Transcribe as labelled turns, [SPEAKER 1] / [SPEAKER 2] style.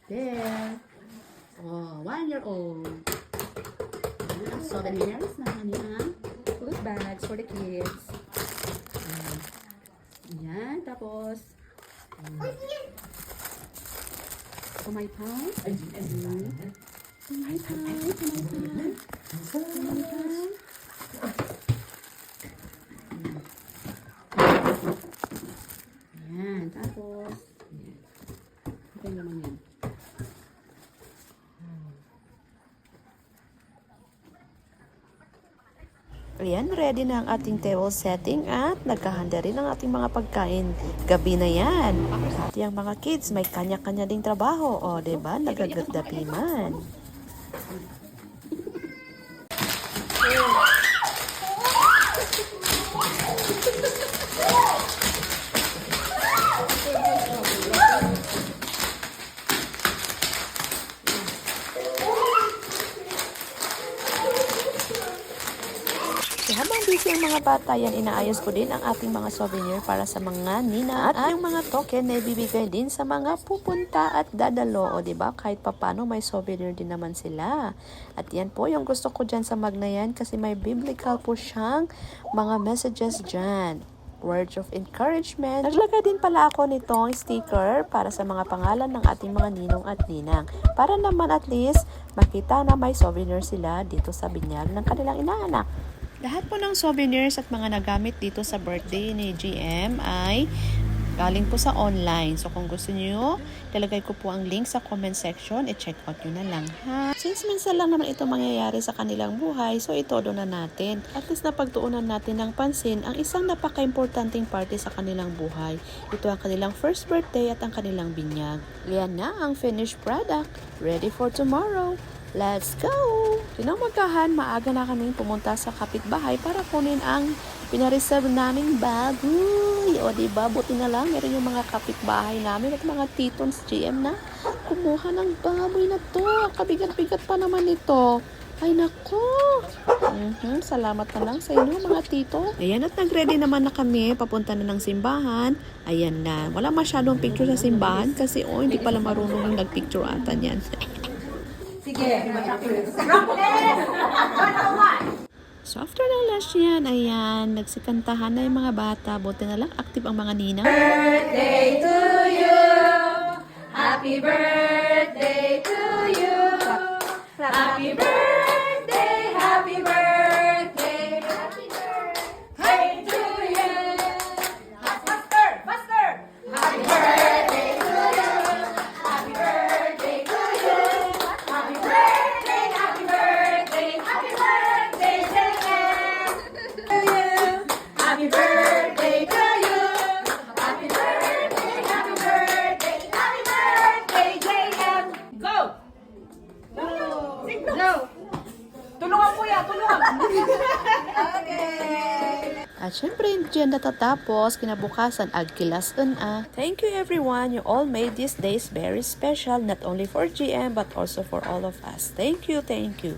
[SPEAKER 1] There. Oh, 1 year old. Souvenirs na kanyang food bags for the kids. Ayan, tapos pumaypay. Pumaypay. Ayan, tapos ito naman yan.
[SPEAKER 2] Ayan, ready na ang ating table setting at nagkahanda rin ang ating mga pagkain. Gabi na yan. At yung mga kids, may kanya-kanya ding trabaho. O, diba? Nagagadapi man. Habang busy ang mga bata, yan inaayos ko din ang ating mga souvenir para sa mga nina at yung mga token na ibibigay din sa mga pupunta at dadalo. O diba, kahit papano may souvenir din naman sila. At yan po yung gusto ko dyan sa mag na yan kasi may biblical po siyang mga messages dyan. Words of encouragement. Naglagay din pala ako nitong sticker para sa mga pangalan ng ating mga ninong at ninang. Para naman at least makita na may souvenir sila dito sa binyag ng kanilang inaanak. Lahat po ng souvenirs at mga nagamit dito sa birthday ni GM ay galing po sa online. So kung gusto niyo, talagay ko po ang link sa comment section. I-check out nyo na lang, ha? Since minsan lang naman ito mangyayari sa kanilang buhay, so itodo na natin. At least napagtuunan natin ng pansin ang isang napaka-importanting party sa kanilang buhay. Ito ang kanilang first birthday at ang kanilang binyag. Yan na ang finished product. Ready for tomorrow. Let's go! Tinamagahan, maaga na kaming pumunta sa kapitbahay para kunin ang pinareserve naming baboy. O diba, buti na lang, meron yung mga kapitbahay namin at mga titons GM na kumuha ng baboy na to. Kabigat-bigat pa naman ito. Ay nako! Salamat na lang sa inyo mga tito. Ayan, at nag-ready naman na kami. Papunta na ng simbahan. Ayan na. Wala masyadong picture sa simbahan kasi hindi pala marunong yung nag-picture ata niyan.
[SPEAKER 3] Sige,
[SPEAKER 2] So after ng lunch yan, ayan, nagsikantahan na yung mga bata. Buti na lang, active ang mga ninang.
[SPEAKER 3] birthday to you. Happy birthday to you. Happy birthday, happy birthday. Happy birthday to you. Faster, faster. Happy birthday to you. Happy birthday to you. Happy birthday, happy birthday. Happy birthday, JM. To you. Happy birthday to you. Happy birthday, happy birthday. Happy birthday, JM. Go! Go! Tulungan po yan, tulungan! Okay!
[SPEAKER 2] At syempre, hindi dyan natatapos. Kinabukasan, agkilasan Thank you everyone. You all made these days very special, not only for GM, but also for all of us. Thank you, thank you.